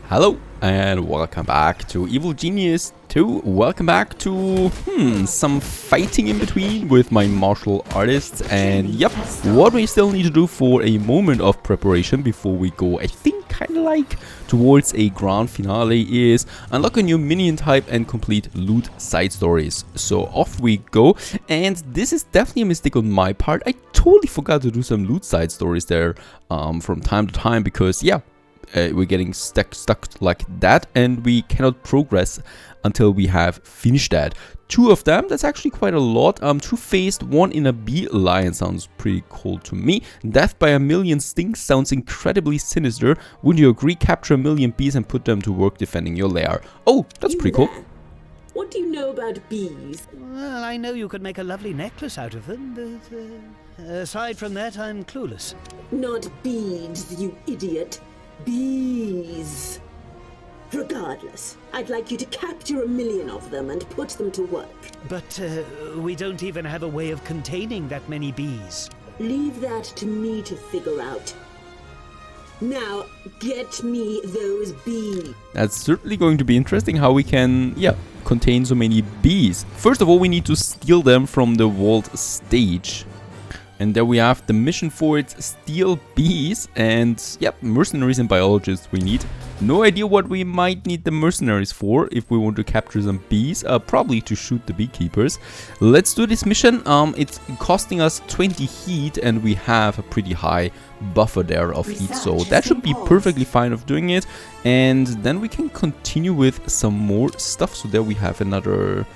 Hello and welcome back to Evil Genius 2. Welcome back to some fighting in between with my martial artists, and yep, what we still need to do for a moment of preparation before we go, I think kinda like towards a grand finale, is unlock a new minion type and complete loot side stories. So off we go, and this is definitely a mistake on my part. I totally forgot to do some loot side stories there from time to time because yeah, we're getting stuck like that, and we cannot progress until we have finished that. Two of them, that's actually quite a lot. Two-faced, one in a bee lion sounds pretty cool to me. Death by a million stings sounds incredibly sinister. Would you agree? Capture a million bees and put them to work defending your lair. Oh, that's pretty cool. What do you know about bees? Well, I know you could make a lovely necklace out of them, but aside from that, I'm clueless. Not beads, you idiot. Bees. Regardless, I'd like you to capture 1 million of them and put them to work. But we don't even have a way of containing that many bees. Leave that to me to figure out. Now, get me those bees. That's certainly going to be interesting how we can, yeah, contain so many bees. First of all, we need to steal them from the vault stage. And there we have the mission for it, steal bees, and yep, mercenaries and biologists we need. No idea what we might need the mercenaries for if we want to capture some bees, probably to shoot the beekeepers. Let's do this mission. It's costing us 20 heat and we have a pretty high buffer there of heat, so that should be perfectly fine of doing it. And then we can continue with some more stuff. So there we have another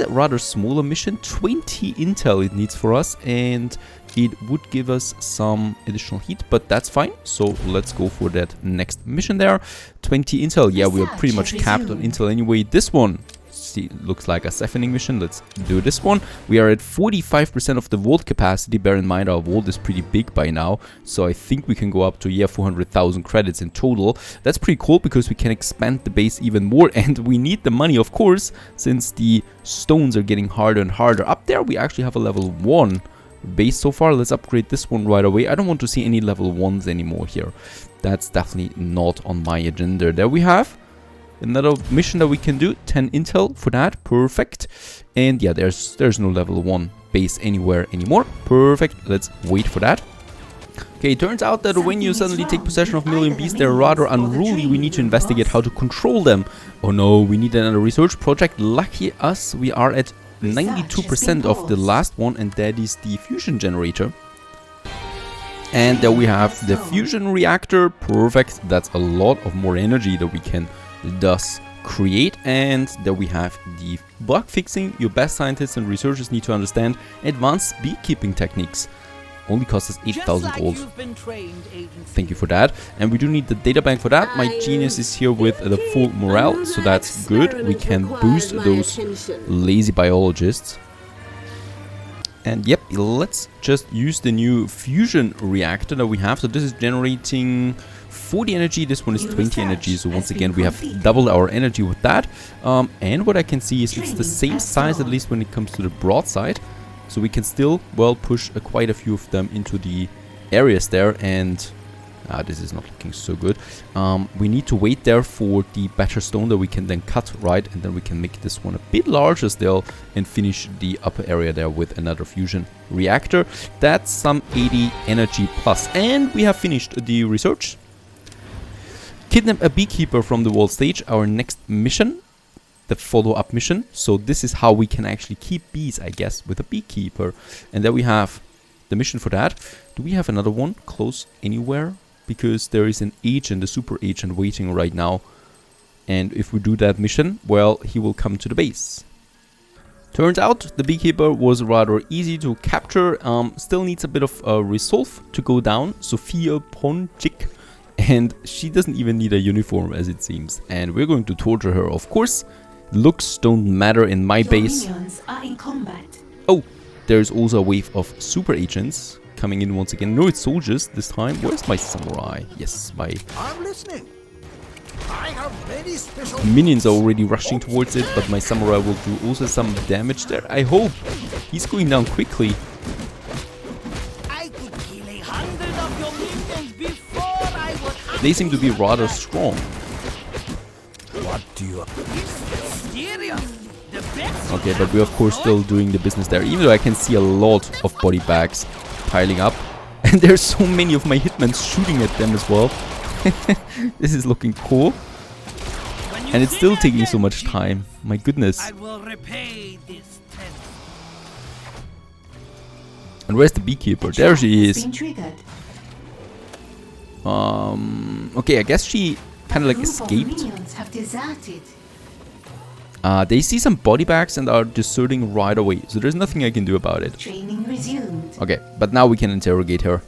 rather smaller mission, 20 intel it needs for us, and it would give us some additional heat, but that's fine. So let's go for that next mission there. 20 intel, yeah, we are pretty much capped on intel anyway. This one looks like a siphoning mission. Let's do this one. We are at 45% of the vault capacity. Bear in mind our vault is pretty big by now, so I think we can go up to 400,000 credits in total. That's pretty cool because we can expand the base even more, and we need the money, of course, since the stones are getting harder and harder. Up there we actually have a level 1 base so far. Let's upgrade this one right away. I don't want to see any level 1s anymore here. That's definitely not on my agenda. There we have another mission that we can do, 10 intel for that, perfect. And yeah, there's no level 1 base anywhere anymore, perfect. Let's wait for that. Okay, it turns out that when you suddenly take possession of million bees, they're rather unruly. We need to investigate how to control them. Oh no, we need another research project. Lucky us, we are at 92% of the last one, and that is the fusion generator. And there we have the fusion reactor, perfect. That's a lot of more energy that we can thus create. And there we have the bug fixing. Your best scientists and researchers need to understand advanced beekeeping techniques. Only costs us 8,000 gold. Thank you for that. And we do need the data bank for that. My genius is here with the full morale, so that's good. We can boost those lazy biologists. And yep, let's just use the new fusion reactor that we have. So this is generating 40 energy, this one is 20 energy, so once again we have doubled our energy with that. And what I can see is it's the same size, at least when it comes to the broadside, so we can still, well, push quite a few of them into the areas there. And this is not looking so good. We need to wait there for the better stone that we can then cut, right, and then we can make this one a bit larger still and finish the upper area there with another fusion reactor. That's some 80 energy plus, and we have finished the research. Kidnap a beekeeper from the vault stage, our next mission, the follow-up mission. So this is how we can actually keep bees, I guess, with a beekeeper. And then we have the mission for that. Do we have another one close anywhere? Because there is an agent, a super agent, waiting right now. And if we do that mission, well, he will come to the base. Turns out the beekeeper was rather easy to capture. Still needs a bit of resolve to go down. Sophia Ponchik. And she doesn't even need a uniform, as it seems. And we're going to torture her, of course. Looks don't matter in my base. Are in combat. Oh, there's also a wave of super agents coming in once again. No, it's soldiers this time. Where's my samurai? Yes, my I'm listening. I have very special minions are already rushing towards it, but my samurai will do also some damage there. I hope he's going down quickly. I could kill 100 of your minions before I would. They seem to be rather strong. to you. Okay, but we're of course still doing the business there, even though I can see a lot of body bags piling up. And there's so many of my hitmen shooting at them as well. This is looking cool. And it's still taking so much time. My goodness. I will repay this debt. And where's the beekeeper? There she is. Okay, I guess she kind of like escaped. They see some body bags and are deserting right away. So there's nothing I can do about it. Training resumed. Okay, but now we can interrogate her.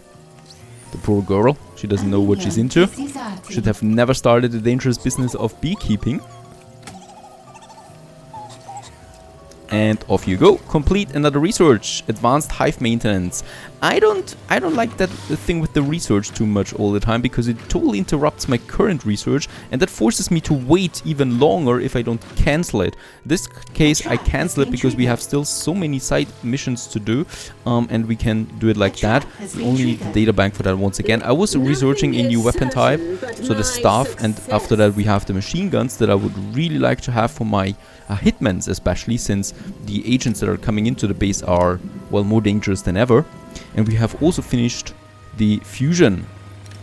The poor girl. She doesn't know what she's into. Should have never started the dangerous business of beekeeping. And off you go. Complete another research. Advanced hive maintenance. I don't like that thing with the research too much all the time, because it totally interrupts my current research, and that forces me to wait even longer if I don't cancel it. In this case, I cancel it because we have still so many side missions to do, and we can do it like that. We only need the data bank for that once again. I was researching a new weapon type, so the staff, and after that we have the machine guns that I would really like to have for my hitmans, especially since the agents that are coming into the base are, well, more dangerous than ever. And we have also finished the fusion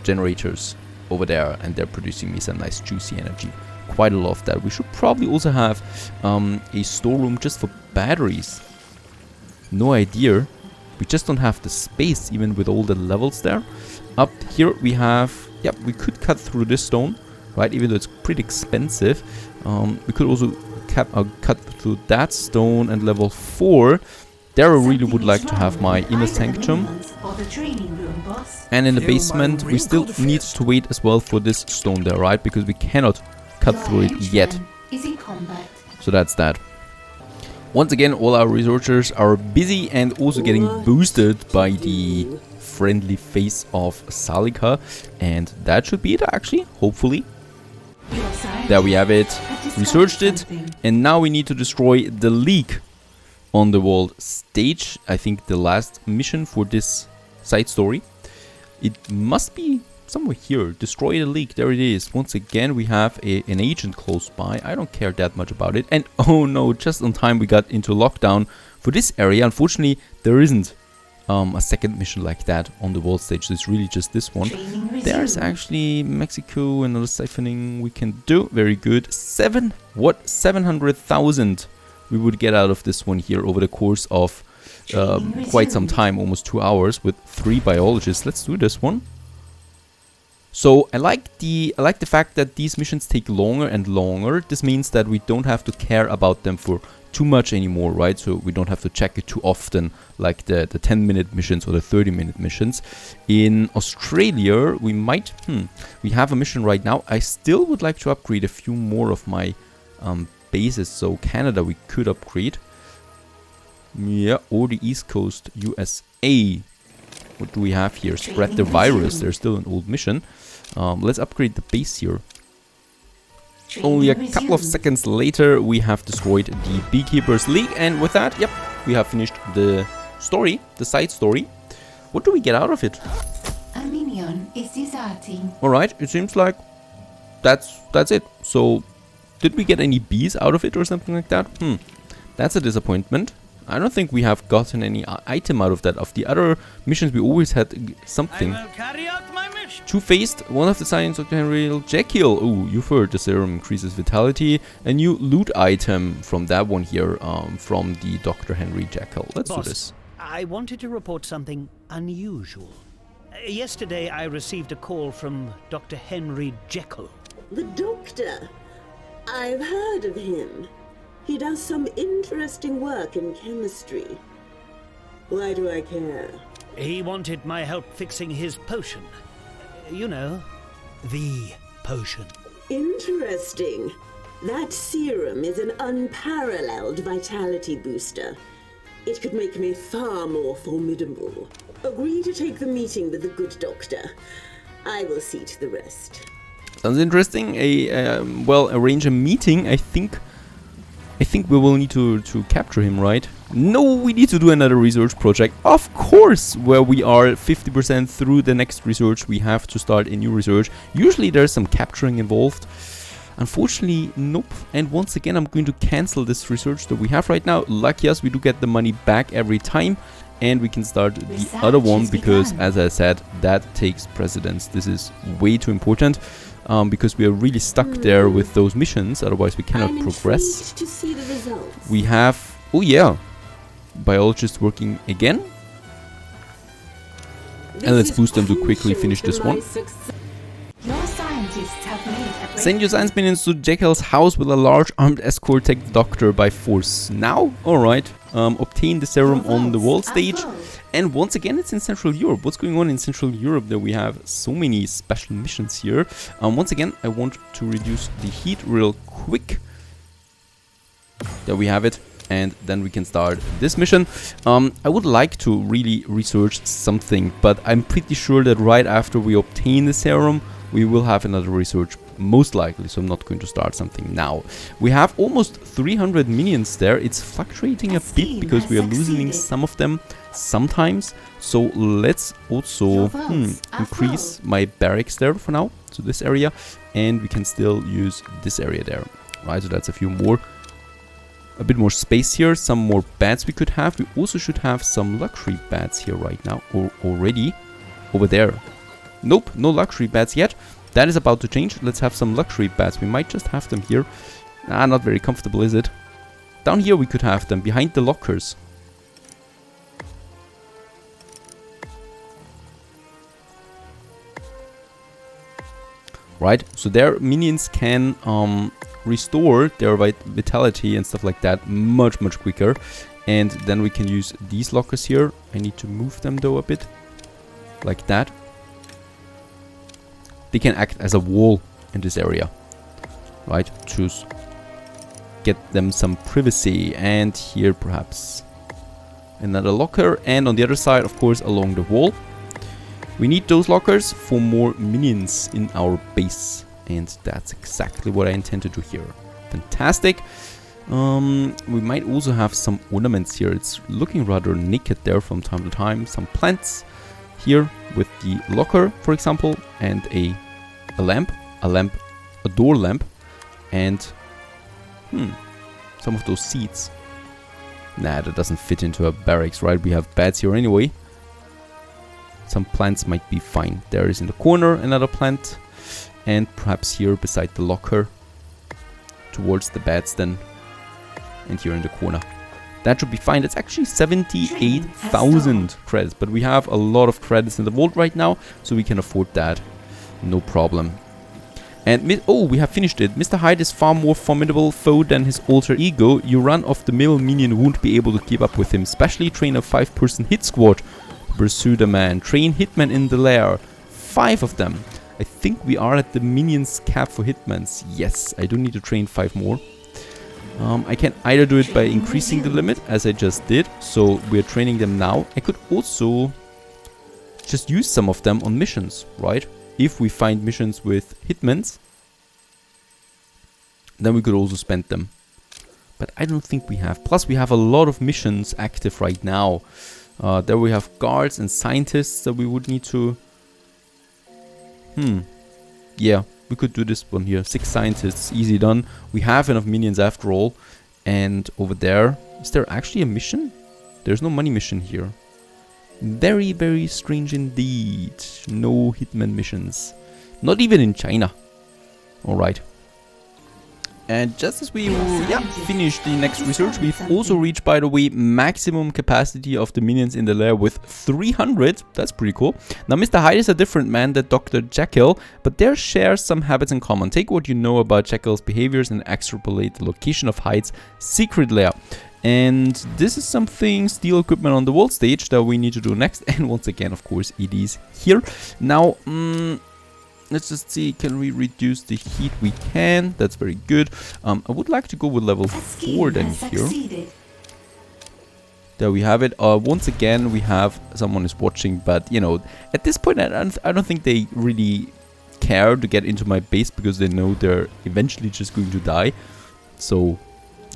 generators over there, and they're producing me some nice juicy energy. Quite a lot of that. We should probably also have a storeroom just for batteries. No idea. We just don't have the space, even with all the levels there. Up here we have, yeah, we could cut through this stone, right? Even though it's pretty expensive. We could also cut through that stone, and level 4. There I really would like to have my inner sanctum. And in the basement we still need to wait as well for this stone there, right? Because we cannot cut through it yet. So that's that. Once again, all our researchers are busy and also getting boosted by the friendly face of Zalika. And that should be it actually, hopefully. There we have it. Researched it. And now we need to destroy the leak on the world stage. I think the last mission for this side story. It must be somewhere here. Destroy the leak. There it is. Once again, we have an agent close by. I don't care that much about it. And oh no, just on time we got into lockdown for this area. Unfortunately, there isn't a second mission like that on the world stage. So it's really just this one. There's actually Mexico, another siphoning we can do. Very good. 700,000 we would get out of this one here over the course of quite some time, almost 2 hours, with 3 biologists. Let's do this one. So I like the fact that these missions take longer and longer. This means that we don't have to care about them for too much anymore, right? So we don't have to check it too often, like the 10-minute missions or the 30-minute missions. In Australia, we might, we have a mission right now. I still would like to upgrade a few more of my bases. So Canada we could upgrade. Yeah, or the East Coast USA. What do we have here? Spread the virus. There's still an old mission. Let's upgrade the base here. Only a couple of seconds later, we have destroyed the Beekeeper's League. And with that, yep, we have finished the story, the side story. What do we get out of it? A minion is deserting. Alright, it seems like that's it. So, did we get any bees out of it or something like that? That's a disappointment. I don't think we have gotten any item out of that. Of the other missions, we always had something. I will carry out my mission. Two-faced, one of the signs of Dr. Jekyll. Oh, you've heard the serum increases vitality. A new loot item from that one here, from the Dr. Henry Jekyll. Let's do this. I wanted to report something unusual. Yesterday, I received a call from Dr. Henry Jekyll. The doctor? I've heard of him. He does some interesting work in chemistry. Why do I care? He wanted my help fixing his potion. You know, the potion. Interesting. That serum is an unparalleled vitality booster. It could make me far more formidable. Agree to take the meeting with the good doctor. I will see to the rest. Sounds interesting. Well, arrange a meeting. I think we will need to capture him, right? No, we need to do another research project. Of course, where we are 50% through the next research, we have to start a new research. Usually there's some capturing involved. Unfortunately, nope. And once again, I'm going to cancel this research that we have right now. Lucky us, we do get the money back every time. And we can start the other one because, as I said, that takes precedence. This is way too important because we are really stuck there with those missions. Otherwise, we cannot progress. To see the results. We have, oh yeah, biologist working again. And let's boost them to quickly finish this one. Your scientists have made a Send your science minions to Jekyll's house with a large armed escort. Take the doctor by force. Now? Alright. Obtain the serum on the wall stage. And once again, it's in Central Europe. What's going on in Central Europe that we have so many special missions here? Once again, I want to reduce the heat real quick. There we have it. And then we can start this mission. I would like to really research something, but I'm pretty sure that right after we obtain the serum, we will have another research, most likely, so I'm not going to start something now. We have almost 300 minions there. It's fluctuating a bit because we are losing some of them sometimes. So let's also increase my barracks there for now, so this area, and we can still use this area there. Right, so that's a few more. A bit more space here, some more beds we could have. We also should have some luxury beds here right now, or already over there. Nope, no luxury beds yet. That is about to change. Let's have some luxury beds. We might just have them here. Not very comfortable, is it? Down here we could have them, behind the lockers. Right, so their minions can restore their vitality and stuff like that much quicker. And then we can use these lockers here. I need to move them though a bit, like that. They can act as a wall in this area, right, to get them some privacy. And here perhaps another locker, and on the other side, of course, along the wall. We need those lockers for more minions in our base, and that's exactly what I intend to do here. Fantastic. We might also have some ornaments here. It's looking rather naked there from time to time. Some plants here with the locker, for example, and a lamp, a door lamp, and some of those seats. Nah, that doesn't fit into a barracks, right? We have beds here anyway. Some plants might be fine. There is in the corner another plant, and perhaps here beside the locker towards the beds then, and here in the corner. That should be fine. That's actually 78,000 credits, but we have a lot of credits in the vault right now, so we can afford that. No problem. And oh, we have finished it. Mr. Hyde is far more formidable foe than his alter ego. You run-of-the-mill minion won't be able to keep up with him. Especially train a 5-person hit squad. Pursue the man. Train hitmen in the lair. 5 of them. I think we are at the minions cap for hitmans. Yes, I do need to train 5 more. I can either do it by increasing the limit, as I just did. So we're training them now. I could also just use some of them on missions, right? If we find missions with hitmans, then we could also spend them. But I don't think we have. Plus, we have a lot of missions active right now. There we have guards and scientists that we would need to... Yeah, we could do this one here. 6 scientists, easy done. We have enough minions after all. And over there, is there actually a mission? There's no money mission here. Very, very strange indeed. No hitman missions. Not even in China. Alright. And just as we finish the next research, we've also reached, by the way, maximum capacity of the minions in the lair with 300. That's pretty cool. Now, Mr. Hyde is a different man than Dr. Jekyll, but they share some habits in common. Take what you know about Jekyll's behaviors and extrapolate the location of Hyde's secret lair. And this is something, steel equipment on the world stage, that we need to do next. And once again, of course, it is here. Now, let's just see, can we reduce the heat? We can, that's very good. I would like to go with level 4 then here. There we have it. Once again, we have someone is watching, but you know, at this point, I don't think they really care to get into my base because they know they're eventually just going to die. So...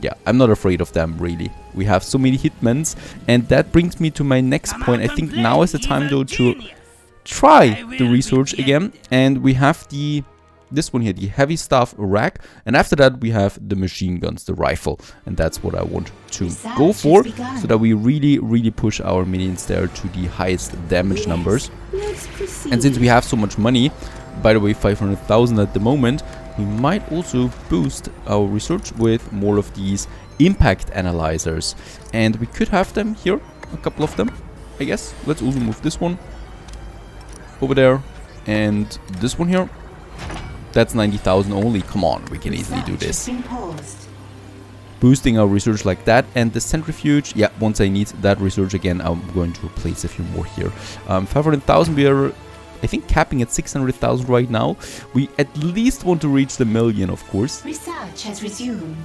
yeah, I'm not afraid of them, really. We have so many hitmans, and that brings me to my next point. I think now is the time, though, to try the research again. And we have the This one here, the heavy staff rack. And after that, we have the machine guns, the rifle. And that's what I want to go for, so that we really push our minions there to the highest damage numbers. And since we have so much money, by the way, 500,000 at the moment, we might also boost our research with more of these impact analyzers. And we could have them here, a couple of them, I guess. Let's also move this one over there, and this one here. That's 90,000 only. Come on, we can easily do this. Boosting our research like that. And the centrifuge, yeah, once I need that research again, I'm going to replace a few more here. 500,000, we are, I think, capping at 600,000 right now. We at least want to reach the million, of course. Research has resumed.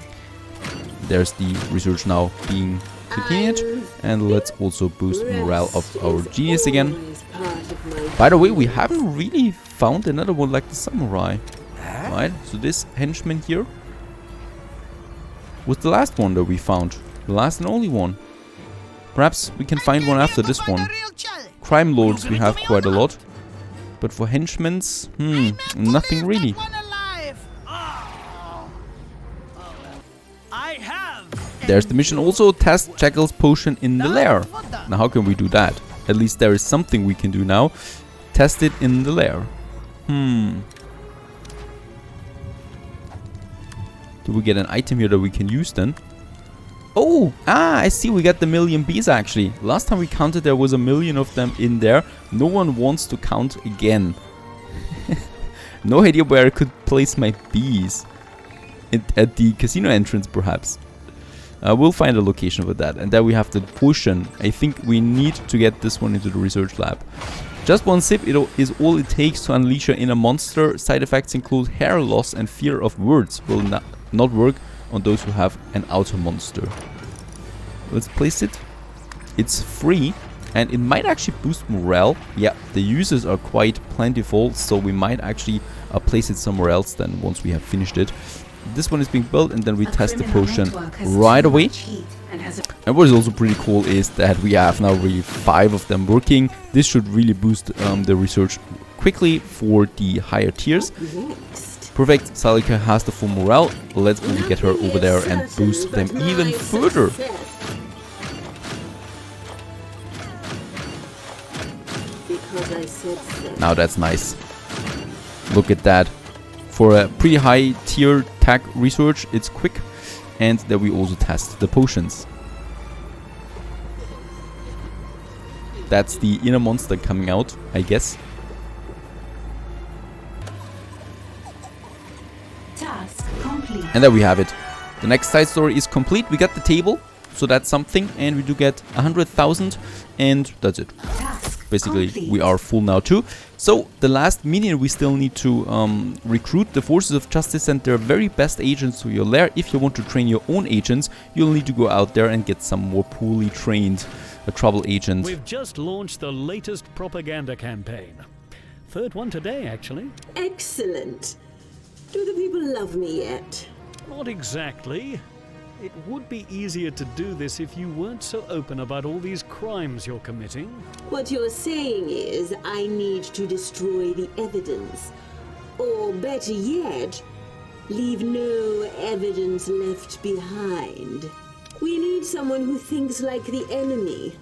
There's the research now being continued. And let's also boost morale of our genius again. By the way, we haven't really found another one like the samurai. Right, so this henchman here was the last one that we found. The last and only one. Perhaps we can find one after this one. Crime lords we have quite a lot. But for henchmen, nothing really. There's the mission also, test Jekyll's potion in the Lair. Now how can we do that? At least there is something we can do now. Test it in the Lair. Do we get an item here that we can use then? Oh, I see, we got the million bees actually. Last time we counted there was a million of them in there. No one wants to count again. No idea where I could place my bees. At the casino entrance perhaps. We'll find a location for that. And then we have the potion. I think we need to get this one into the research lab. Just one sip is all it takes to unleash your inner monster. Side effects include hair loss and fear of words. Will not work on those who have an outer monster. Let's place it. It's free and it might actually boost morale. Yeah, the users are quite plentiful, so we might actually place it somewhere else then once we have finished it. This one is being built and then we test the potion right away. And what is also pretty cool is that we have now really 5 of them working. This should really boost the research quickly for the higher tiers. Perfect, Zalika has the full morale. Let's only get her over there and boost them even further. Now that's nice. Look at that. For a pretty high tier tag research, it's quick. And then we also test the potions. That's the inner monster coming out, I guess. Task complete. And there we have it. The next side story is complete. We got the table, so that's something. And we do get 100,000 and that's it. Basically, we are full now too. So the last minion we still need to recruit the forces of justice and their very best agents to your lair. If you want to train your own agents, you'll need to go out there and get some more poorly trained trouble agent. We've just launched the latest propaganda campaign. Third one today, actually. Excellent. Do the people love me yet? Not exactly. It would be easier to do this if you weren't so open about all these crimes you're committing. What you're saying is I need to destroy the evidence. Or better yet, leave no evidence left behind. We need someone who thinks like the enemy.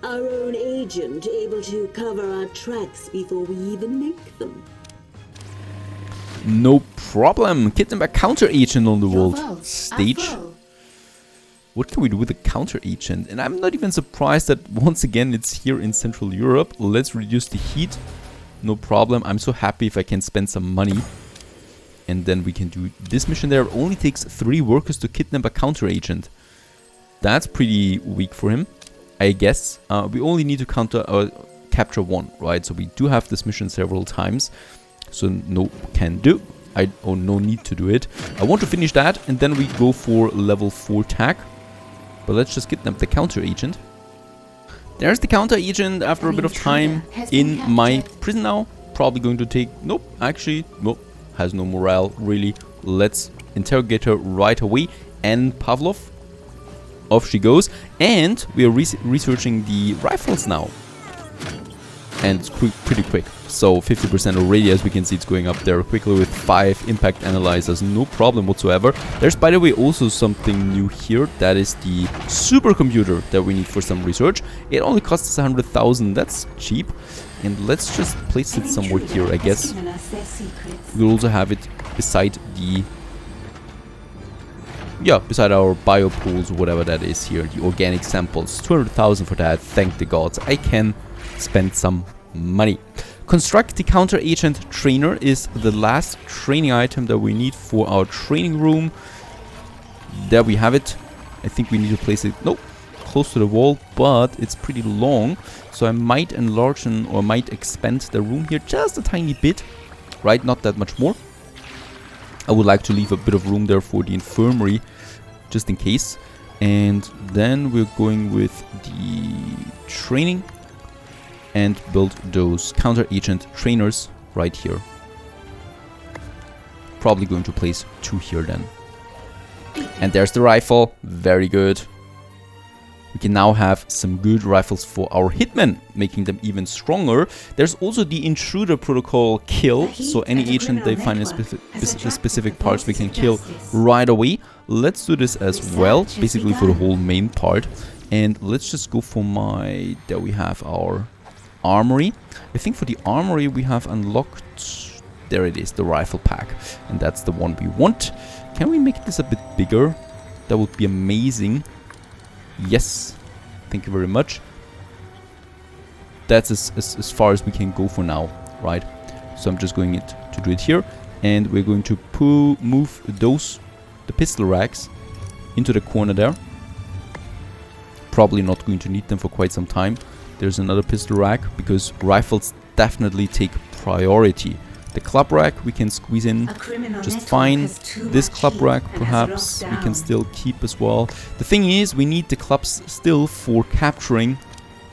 Our own agent able to cover our tracks before we even make them. No problem. Kidnap a counter agent on the world stage. What can we do with a counter agent? And I'm not even surprised that once again it's here in Central Europe. Let's reduce the heat. No problem. I'm so happy if I can spend some money. And then we can do this mission there. It only takes 3 workers to kidnap a counter agent. That's pretty weak for him, I guess. We only need to capture 1, right? So we do have this mission several times. So no can do. No need to do it. I want to finish that and then we go for level 4 tag. But let's just kidnap the counter agent. There's the counter agent after a bit of time in my prison now. Probably going to take... Nope, actually, nope. Has no morale, really. Let's interrogate her right away. And Pavlov. Off she goes. And we are researching the rifles now. And it's pretty quick. So 50% already, as we can see, it's going up there quickly with 5 impact analyzers. No problem whatsoever. There's, by the way, also something new here. That is the supercomputer that we need for some research. It only costs us 100,000. That's cheap. And let's just place it somewhere here, I guess. We'll also have it beside the... yeah, beside our biopools or whatever that is here. The organic samples. 200,000 for that. Thank the gods. I can spend some money. Construct the counter agent trainer is the last training item that we need for our training room. There we have it. I think we need to place it close to the wall, but it's pretty long, so I might enlarge or might expand the room here just a tiny bit, right? Not that much more. I would like to leave a bit of room there for the infirmary just in case. And then we're going with the training and build those counter agent trainers right here. Probably going to place 2 here then. And there's the rifle. Very good. We can now have some good rifles for our hitmen, making them even stronger. There's also the intruder protocol kill, so any agent they find in specific parts we can kill right away. Let's do this as well, basically for the whole main part. And let's just go for there we have our armory. I think for the armory we have unlocked, there it is, the rifle pack, and that's the one we want. Can we make this a bit bigger? That would be amazing. Yes, thank you very much. That's as far as we can go for now, right? So I'm just going to do it here, and we're going to move the pistol racks into the corner there. Probably not going to need them for quite some time. There's another pistol rack because rifles definitely take priority. The club rack we can squeeze in just fine. This club rack perhaps we can still keep as well. The thing is, we need the clubs still for capturing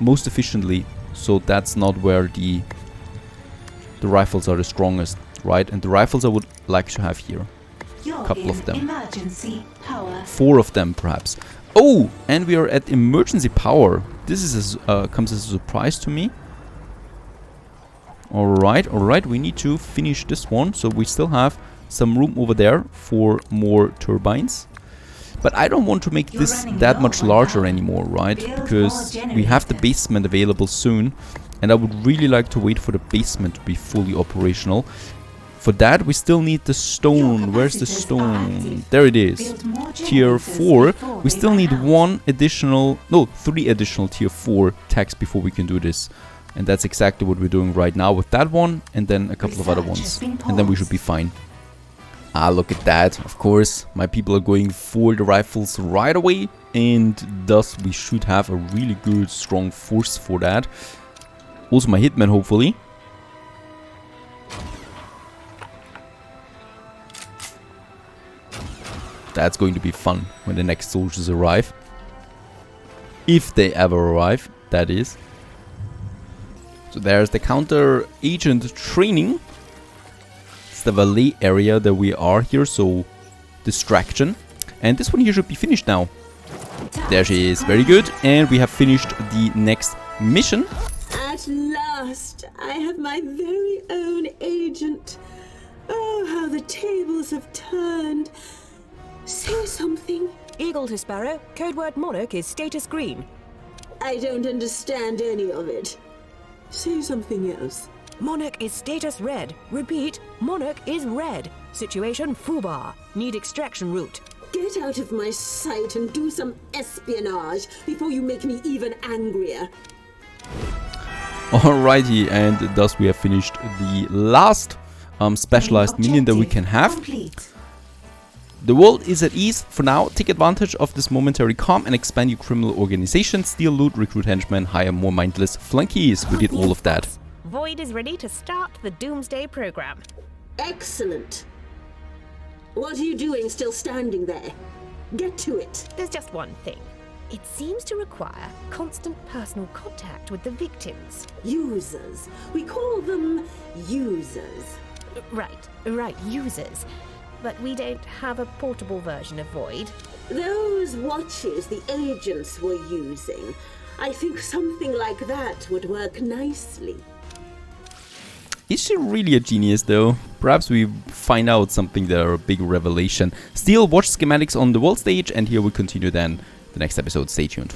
most efficiently. So that's not where the rifles are the strongest, right? And the rifles I would like to have here. A couple of them. 4 of them perhaps. Oh, and we are at emergency power. This is comes as a surprise to me. Alright, we need to finish this one, so we still have some room over there for more turbines. But I don't want to make this that much larger anymore, right? Because we have the basement available soon, and I would really like to wait for the basement to be fully operational. For that, we still need the stone. Where's the stone? There it is. Tier 4. We still need 3 additional tier 4 tags before we can do this. And that's exactly what we're doing right now with that one, and then a couple of other ones. And then we should be fine. Ah, look at that. Of course, my people are going for the rifles right away, and thus we should have a really good, strong force for that. Also my hitmen, hopefully. That's going to be fun when the next soldiers arrive. If they ever arrive, that is. So there's the counter agent training. It's the valet area that we are here, so distraction. And this one here should be finished now. There she is, very good. And we have finished the next mission. At last, I have my very own agent. Oh, how the tables have turned. Say something. Eagle to Sparrow, code word Monarch is status green. I don't understand any of it. Say something else. Monarch is status red. Repeat, Monarch is red. Situation foobar. Need extraction route. Get out of my sight and do some espionage before you make me even angrier. Alrighty, and thus we have finished the last specialized minion that we can have. Complete. The world is at ease for now. Take advantage of this momentary calm and expand your criminal organization. Steal loot, recruit henchmen, hire more mindless flunkies. We did all of that. Void is ready to start the Doomsday program. Excellent. What are you doing still standing there? Get to it. There's just one thing. It seems to require constant personal contact with the victims. Users. We call them users. Right, users. But we don't have a portable version of Void. Those watches the agents were using. I think something like that would work nicely. Is she really a genius though? Perhaps we find out something that are a big revelation. Still, watch schematics on the world stage, and here we continue then the next episode. Stay tuned.